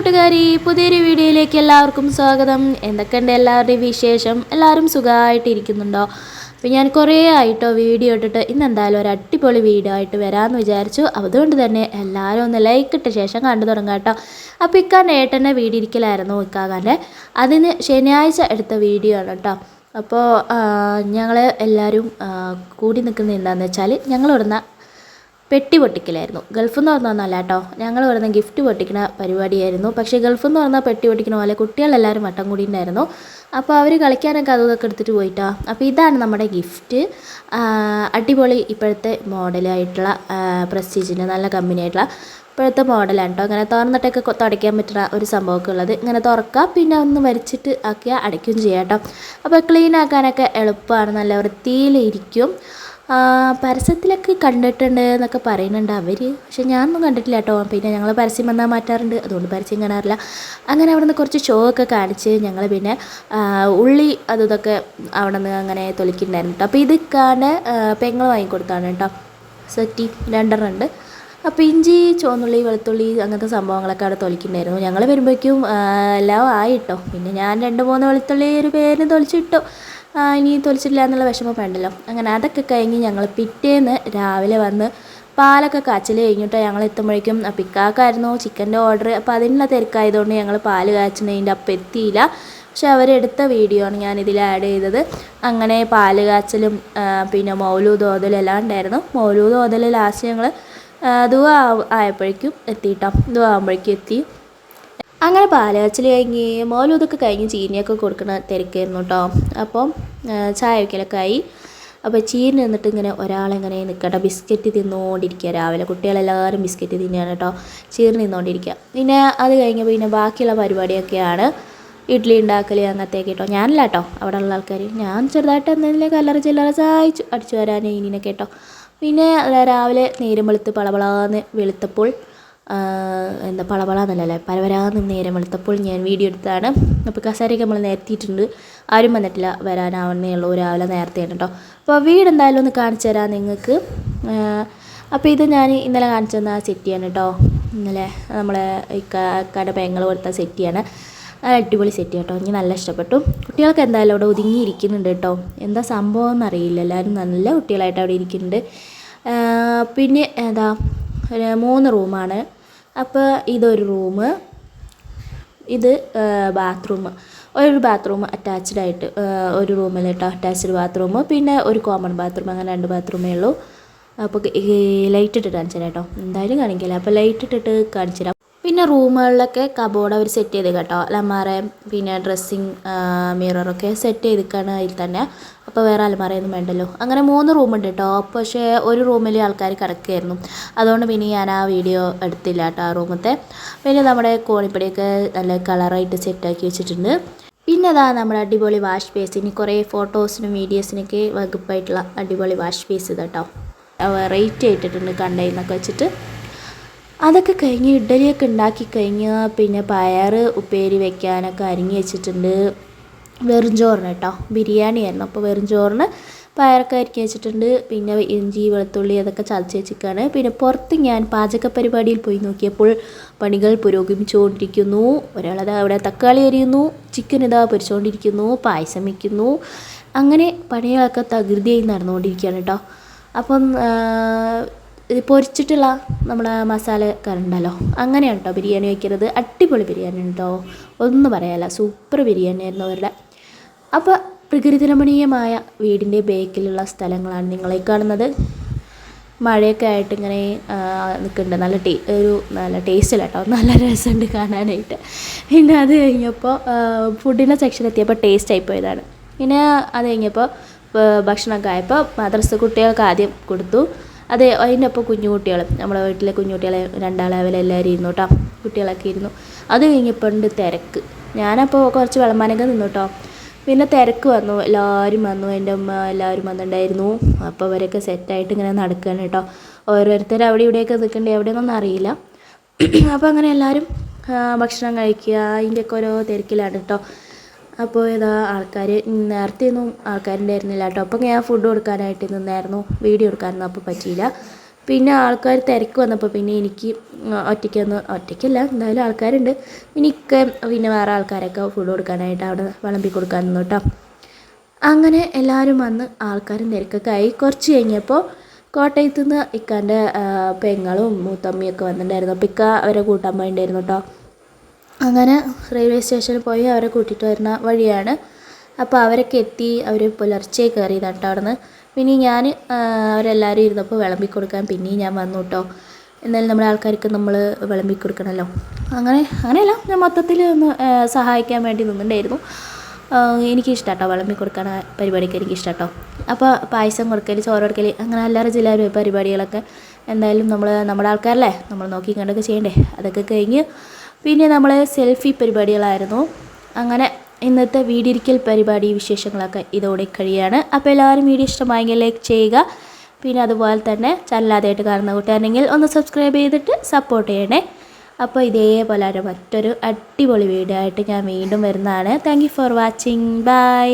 കൂട്ടുകാരി, പുതിയൊരു വീഡിയോയിലേക്ക് എല്ലാവർക്കും സ്വാഗതം. എന്തൊക്കെയുണ്ട് എല്ലാവരുടെയും വിശേഷം? എല്ലാവരും സുഖമായിട്ടിരിക്കുന്നുണ്ടോ? അപ്പോൾ ഞാൻ കുറേ ആയിട്ടോ വീഡിയോ ഇട്ടിട്ട് ഇന്ന് എന്തായാലും ഒരു അടിപൊളി വീഡിയോ ആയിട്ട് വരാമെന്ന് വിചാരിച്ചു. അതുകൊണ്ട് തന്നെ എല്ലാവരും ഒന്ന് ലൈക്ക് ഇട്ട ശേഷം കണ്ടു തുടങ്ങാം കേട്ടോ. അപ്പോൾ ഇക്കാൻ്റെ ഏട്ടൻ്റെ വീഡിയോ ഇരിക്കലായിരുന്നു ഇക്കാകാൻ്റെ. അതിന് ശനിയാഴ്ച എടുത്ത വീഡിയോ ആണ് കേട്ടോ. അപ്പോൾ ഞങ്ങൾ എല്ലാവരും കൂടി നിൽക്കുന്നത് എന്താണെന്ന് വെച്ചാൽ ഞങ്ങൾ ഇവിടുന്ന് പെട്ടി പൊട്ടിക്കലായിരുന്നു. ഗൾഫിൽ നിന്ന് പറഞ്ഞൊന്നല്ല കേട്ടോ, ഞങ്ങൾ ഇവിടുന്ന് ഗിഫ്റ്റ് പൊട്ടിക്കുന്ന പരിപാടിയായിരുന്നു. പക്ഷേ ഗൾഫിൽ നിന്ന് പറഞ്ഞാൽ പെട്ടി പൊട്ടിക്കുന്ന പോലെ കുട്ടികളെല്ലാവരും വട്ടം കൂടി ഉണ്ടായിരുന്നു. അപ്പോൾ അവർ കളിക്കാനൊക്കെ അതൊക്കെ എടുത്തിട്ട് പോയിട്ടോ. അപ്പോൾ ഇതാണ് നമ്മുടെ ഗിഫ്റ്റ്. അടിപൊളി ഇപ്പോഴത്തെ മോഡലായിട്ടുള്ള പ്രസ്റ്റീജിൻ്റെ നല്ല കമ്പനി ആയിട്ടുള്ള ഇപ്പോഴത്തെ മോഡലാണ് കേട്ടോ. ഇങ്ങനെ തുറന്നിട്ടൊക്കെ തുടയ്ക്കാൻ പറ്റുന്ന ഒരു സംഭവമൊക്കെ ഉള്ളത്. ഇങ്ങനെ തുറക്കുക, പിന്നെ ഒന്ന് വരച്ചിട്ട് ആക്കിയാൽ അടയ്ക്കുകയും ചെയ്യാം കേട്ടോ. അപ്പോൾ ക്ലീൻ ആക്കാനൊക്കെ എളുപ്പമാണ്, നല്ല വൃത്തിയിലിരിക്കും. പരസ്യത്തിലൊക്കെ കണ്ടിട്ടുണ്ട് എന്നൊക്കെ പറയുന്നുണ്ട് അവർ, പക്ഷെ ഞാനൊന്നും കണ്ടിട്ടില്ല കേട്ടോ. പിന്നെ ഞങ്ങൾ പരസ്യം വന്നാൽ മാറ്റാറുണ്ട്, അതുകൊണ്ട് പരസ്യം കാണാറില്ല. അങ്ങനെ അവിടെ നിന്ന് കുറച്ച് ഷോ ഒക്കെ കാണിച്ച് ഞങ്ങൾ പിന്നെ ഉള്ളി ഇതൊക്കെ അവിടെ നിന്ന് അങ്ങനെ തൊലിക്കുന്നുണ്ടായിരുന്നു കേട്ടോ. അപ്പോൾ ഇതൊക്കെയാണ് പെങ്ങൾ വാങ്ങിക്കൊടുത്താണ് കേട്ടോ. സെറ്റി 2 ഉണ്ട്. അപ്പോൾ ഇഞ്ചി, ചുവന്നുള്ളി, വെളുത്തുള്ളി അങ്ങനത്തെ സംഭവങ്ങളൊക്കെ അവിടെ തൊലിക്കുന്നുണ്ടായിരുന്നു. ഞങ്ങൾ വരുമ്പോഴേക്കും എല്ലാം ആയിട്ടോ. പിന്നെ ഞാൻ 2-3 വെളുത്തുള്ളി ഒരു പേരിന് തൊലിച്ചിട്ടു. ഇനി തൊലിച്ചിട്ടില്ല എന്നുള്ള വിഷമം വേണ്ടല്ലോ. അങ്ങനെ അതൊക്കെ കഴിഞ്ഞ് ഞങ്ങൾ പിറ്റേന്ന് രാവിലെ വന്ന് പാലൊക്കെ കാച്ചൽ കഴിഞ്ഞിട്ട് ഞങ്ങൾ എത്തുമ്പോഴേക്കും പിക്കാക്കായിരുന്നു ചിക്കൻ്റെ ഓർഡർ. അപ്പോൾ അതിനുള്ള തിരക്കായതുകൊണ്ട് ഞങ്ങൾ പാല് കാച്ചുന്നതിൻ്റെ അപ്പം എത്തിയില്ല. പക്ഷെ അവരെടുത്ത വീഡിയോ ആണ് ഞാനിതിൽ ആഡ് ചെയ്തത്. അങ്ങനെ പാല് കാച്ചലും പിന്നെ മൗലൂദ് ഓതലും എല്ലാം ഉണ്ടായിരുന്നു. മൗലൂദ് ഓതൽ ലാസ്റ്റ് ഞങ്ങൾ ദുആ ആയപ്പോഴേക്കും എത്തിയിട്ടോ. ദുആ ആകുമ്പോഴേക്കും എത്തി. അങ്ങനെ പാലുകാച്ചൽ കഴിഞ്ഞ് മൗലൂദൊക്കെ കഴിഞ്ഞ് ചീനിയൊക്കെ കൊടുക്കുന്ന തിരക്കായിരുന്നു കേട്ടോ. അപ്പം ചായ വയ്ക്കലൊക്കെ ആയി. അപ്പോൾ ചീനി നിന്നിട്ട് ഇങ്ങനെ ഒരാളെങ്ങനെ നിൽക്കട്ടെ, ബിസ്ക്കറ്റ് തിന്നുകൊണ്ടിരിക്കുക. രാവിലെ കുട്ടികളെല്ലാവരും ബിസ്ക്കറ്റ് തിന്നുകയാണ് കേട്ടോ, ചീർന്ന് നിന്നുകൊണ്ടിരിക്കുക. പിന്നെ അത് കഴിഞ്ഞ് പിന്നെ ബാക്കിയുള്ള പരിപാടിയൊക്കെയാണ് ഇഡ്ഡലി ഉണ്ടാക്കൽ അങ്ങനത്തെയൊക്കെ കേട്ടോ. ഞാനല്ല കേട്ടോ, അവിടെ ഉള്ള ആൾക്കാർ. ഞാൻ ചെറുതായിട്ട് എന്തെങ്കിലും കല്ലറ ചില്ലറ സഹായിച്ചു അടിച്ചു വരാൻ ഇതിനൊക്കെ കേട്ടോ. പിന്നെ രാവിലെ നേരം വെളുത്ത് പളപളാന്ന് വെളുത്തപ്പോൾ പളപളാന്നല്ലേ പരവരാന്ന് നേരം വെളുത്തപ്പോൾ ഞാൻ വീഡിയോ എടുത്തതാണ്. അപ്പോൾ കസേരയൊക്കെ നമ്മൾ നിരത്തിയിട്ടുണ്ട്, ആരും വന്നിട്ടില്ല, വരാനാവുന്നേ ഉള്ളൂ. രാവിലെ നേരത്തെയാണ് കേട്ടോ. അപ്പോൾ വീട് എന്തായാലും ഒന്ന് കാണിച്ചു തരാം നിങ്ങൾക്ക്. അപ്പോൾ ഇത് ഞാൻ ഇന്നലെ കാണിച്ചു തന്ന സെറ്റിയാണ് കേട്ടോ. ഇന്നലെ നമ്മളെ ഇക്കാടെ പെങ്ങൾ കൊടുത്ത സെറ്റിയാണ്. അടിപൊളി സെറ്റ് കേട്ടോ, എനിക്ക് നല്ല ഇഷ്ടപ്പെട്ടു. കുട്ടികൾക്ക് എന്തായാലും അവിടെ ഒതുങ്ങിയിരിക്കുന്നുണ്ട് കേട്ടോ. എന്താ സംഭവം എന്നറിയില്ല, എല്ലാവരും നല്ല കുട്ടികളായിട്ട് അവിടെ ഇരിക്കുന്നുണ്ട്. പിന്നെ 3 റൂമാണ്. അപ്പോൾ ഇതൊരു റൂമ്, ഇത് ബാത്റൂം. ഒരു ബാത്റൂം അറ്റാച്ച്ഡ് ആയിട്ട് ഒരു റൂമിൽ കേട്ടോ, അറ്റാച്ച്ഡ് ബാത്റൂം. പിന്നെ ഒരു കോമൺ ബാത്റൂം, അങ്ങനെ 2 ബാത്റൂമേ ഉള്ളൂ. അപ്പോൾ ലൈറ്റ് ഇട്ടിട്ട് കാണിച്ചു തരാം കേട്ടോ, എന്തായാലും കാണിക്കില്ല. അപ്പോൾ ലൈറ്റ് ഇട്ടിട്ട് കാണിച്ചു തരാം. പിന്നെ റൂമുകളിലൊക്കെ കബോർഡ് അവർ സെറ്റ് ചെയ്ത് കേട്ടോ, അലമാര പിന്നെ ഡ്രസ്സിങ് മിററൊക്കെ സെറ്റ് ചെയ്തിരിക്കുകയാണ് അതിൽ തന്നെ. അപ്പോൾ വേറെ അലമാരയൊന്നും വേണ്ടല്ലോ. അങ്ങനെ 3 റൂമുണ്ട് കേട്ടോ. പക്ഷേ ഒരു റൂമിൽ ആൾക്കാർ കിടക്കുകയായിരുന്നു, അതുകൊണ്ട് പിന്നെ ഞാൻ ആ വീഡിയോ എടുത്തില്ല കേട്ടോ ആ റൂമത്തെ. പിന്നെ നമ്മുടെ കോണിപ്പടിയൊക്കെ നല്ല കളറായിട്ട് സെറ്റാക്കി വെച്ചിട്ടുണ്ട്. പിന്നെ അതാ നമ്മുടെ അടിപൊളി വാഷ് ബേസിന് കുറേ ഫോട്ടോസിനും വീഡിയോസിനൊക്കെ വകുപ്പായിട്ടുള്ള അടിപൊളി വാഷ് ബേസ് ഇതാട്ടോ. വെറൈറ്റി ആയിട്ടിട്ടുണ്ട് കണ്ടെയ്നൊക്കെ വെച്ചിട്ട്. അതൊക്കെ കഴിഞ്ഞ് ഇഡ്ഡലിയൊക്കെ ഉണ്ടാക്കി കഴിഞ്ഞ് പിന്നെ പയർ ഉപ്പേരി വെക്കാനൊക്കെ അരിഞ്ഞ് വെച്ചിട്ടുണ്ട്. വെറും ചോറിന് കേട്ടോ, ബിരിയാണി ആയിരുന്നു. അപ്പോൾ വെറും ചോറിന് പയറൊക്കെ അരിഞ്ഞ് വെച്ചിട്ടുണ്ട്. പിന്നെ ഇഞ്ചി വെളുത്തുള്ളി അതൊക്കെ ചതച്ച് വെച്ചിരിക്കുകയാണ്. പിന്നെ പുറത്ത് ഞാൻ പാചക പരിപാടിയിൽ പോയി നോക്കിയപ്പോൾ പണികൾ പുരോഗമിച്ചുകൊണ്ടിരിക്കുന്നു. ഒരാളത് അവിടെ തക്കാളി അരിയുന്നു, ചിക്കൻ ഇതാ പൊരിച്ചുകൊണ്ടിരിക്കുന്നു, പായസം വയ്ക്കുന്നു. അങ്ങനെ പണികളൊക്കെ തകൃതിയായി നടന്നുകൊണ്ടിരിക്കുകയാണ് കേട്ടോ. അപ്പം പൊരിച്ചിട്ടുള്ള നമ്മുടെ മസാല കറുണ്ടല്ലോ, അങ്ങനെയാണ് കേട്ടോ ബിരിയാണി വയ്ക്കുന്നത്. അടിപൊളി ബിരിയാണി കേട്ടോ, ഒന്നും പറയാല്ല, സൂപ്പർ ബിരിയാണി ആയിരുന്നു അവരുടെ. അപ്പോൾ പ്രകൃതി രമണീയമായ വീടിൻ്റെ ബേക്കിലുള്ള സ്ഥലങ്ങളാണ് നിങ്ങളെ കാണുന്നത്. മഴയൊക്കെ ആയിട്ട് ഇങ്ങനെ നിൽക്കുന്നുണ്ട്. നല്ല ടേസ്റ്റില്ല കേട്ടോ, നല്ല രസമുണ്ട് കാണാനായിട്ട്. പിന്നെ അത് കഴിഞ്ഞപ്പോൾ ഫുഡിൻ്റെ സെക്ഷൻ എത്തിയപ്പോൾ ടേസ്റ്റ് ആയിപ്പോയതാണ്. പിന്നെ അത് കഴിഞ്ഞപ്പോൾ ഭക്ഷണമൊക്കെ ആയപ്പോൾ മദ്രസ കുട്ടികൾക്ക് ആദ്യം കൊടുത്തു. അതെ, അതിൻ്റെ ഒപ്പം കുഞ്ഞു കുട്ടികൾ, നമ്മുടെ വീട്ടിലെ കുഞ്ഞു കുട്ടികളെ 2 ലെവൽ എല്ലാവരും ഇരുന്നു കേട്ടോ, കുട്ടികളൊക്കെ ഇരുന്നു. അത് കഴിഞ്ഞപ്പോൾ ഉണ്ട് തിരക്ക്. ഞാനപ്പോൾ കുറച്ച് വിളമ്പാനൊക്കെ നിന്നു കേട്ടോ. പിന്നെ തിരക്ക് വന്നു, എല്ലാവരും വന്നു, എൻ്റെ ഉമ്മ എല്ലാവരും വന്നിട്ടുണ്ടായിരുന്നു. അപ്പോൾ അവരൊക്കെ സെറ്റായിട്ട് ഇങ്ങനെ നടക്കുകയാണ് കേട്ടോ. ഓരോരുത്തർ അവിടെ ഇവിടെയൊക്കെ നിൽക്കേണ്ടത് എവിടെയൊന്നും അറിയില്ല. അപ്പോൾ അങ്ങനെ എല്ലാവരും ഭക്ഷണം കഴിക്കുക, അതിൻ്റെയൊക്കെ ഓരോ തിരക്കിലാണ് കേട്ടോ. അപ്പോൾ ഇതാ ആൾക്കാർ, നേരത്തെയൊന്നും ആൾക്കാരുണ്ടായിരുന്നില്ല കേട്ടോ. അപ്പോൾ ഞാൻ ഫുഡ് കൊടുക്കാനായിട്ട് നിന്നായിരുന്നു, വീഡിയോ എടുക്കാനൊന്നും അപ്പോൾ പറ്റിയില്ല. പിന്നെ ആൾക്കാർ തിരക്ക് വന്നപ്പോൾ പിന്നെ എനിക്ക് ഒറ്റയ്ക്കല്ല എന്തായാലും ആൾക്കാരുണ്ട്. എനിക്ക് പിന്നെ വേറെ ആൾക്കാരൊക്കെ ഫുഡ് കൊടുക്കാനായിട്ട് അവിടെ വിളമ്പി കൊടുക്കാൻ നിന്നു കേട്ടോ. അങ്ങനെ എല്ലാവരും വന്ന് ആൾക്കാരും തിരക്കൊക്കെ ആയി. കുറച്ച് കഴിഞ്ഞപ്പോൾ കോട്ടയത്തു നിന്ന് ഇക്കാൻ്റെ പെങ്ങളും മൂത്തമ്മയൊക്കെ വന്നിട്ടുണ്ടായിരുന്നു. അപ്പോൾ ഇക്ക അവരെ കൂട്ടാൻ പോയിട്ടുണ്ടായിരുന്നു കേട്ടോ. അങ്ങനെ റെയിൽവേ സ്റ്റേഷനിൽ പോയി അവരെ കൂട്ടിയിട്ട് വരുന്ന വഴിയാണ്. അപ്പോൾ അവരൊക്കെ എത്തി. അവർ പുലർച്ചെ കയറിയതാണ് കേട്ടോ അവിടെ നിന്ന്. പിന്നെ ഞാൻ അവരെല്ലാവരും ഇരുന്നപ്പോൾ വിളമ്പി കൊടുക്കാൻ പിന്നെയും ഞാൻ വന്നു കേട്ടോ. എന്നാലും നമ്മുടെ ആൾക്കാർക്ക് നമ്മൾ വിളമ്പി കൊടുക്കണമല്ലോ. അങ്ങനെയല്ല, ഞാൻ മൊത്തത്തിൽ ഒന്ന് സഹായിക്കാൻ വേണ്ടി നിന്നിട്ടുണ്ടായിരുന്നു. എനിക്കിഷ്ടം കേട്ടോ വിളമ്പി കൊടുക്കണ പരിപാടിയൊക്കെ എനിക്കിഷ്ടം കേട്ടോ. അപ്പോൾ പായസം കൊടുക്കൽ, ചോറ് കൊടുക്കൽ, അങ്ങനെ അല്ലറ ചില്ലറ പരിപാടികളൊക്കെ എന്തായാലും നമ്മുടെ ആൾക്കാരല്ലേ, നമ്മൾ നോക്കി കണ്ടൊക്കെ ചെയ്യണ്ടേ. അതൊക്കെ കഴിഞ്ഞ് പിന്നെ നമ്മൾ സെൽഫി പരിപാടികളായിരുന്നു. അങ്ങനെ ഇന്നത്തെ വീഡിയോരിക്കൽ പരിപാടി വിശേഷങ്ങളൊക്കെ ഇതോടെ കഴിയാണ്. അപ്പോൾ എല്ലാവരും വീഡിയോ ഇഷ്ടമായെങ്കിൽ ലൈക്ക് ചെയ്യുക. പിന്നെ അതുപോലെ തന്നെ ചാനൽ ആദ്യമായിട്ട് കാണുന്ന കൂട്ടുകാരെങ്കിൽ ഒന്ന് സബ്സ്ക്രൈബ് ചെയ്തിട്ട് സപ്പോർട്ട് ചെയ്യണേ. അപ്പോൾ ഇതേപോലെ മറ്റൊരു അടിപൊളി വീഡിയോ ആയിട്ട് ഞാൻ വീണ്ടും വരുന്നതാണ്. Thank you for watching. By.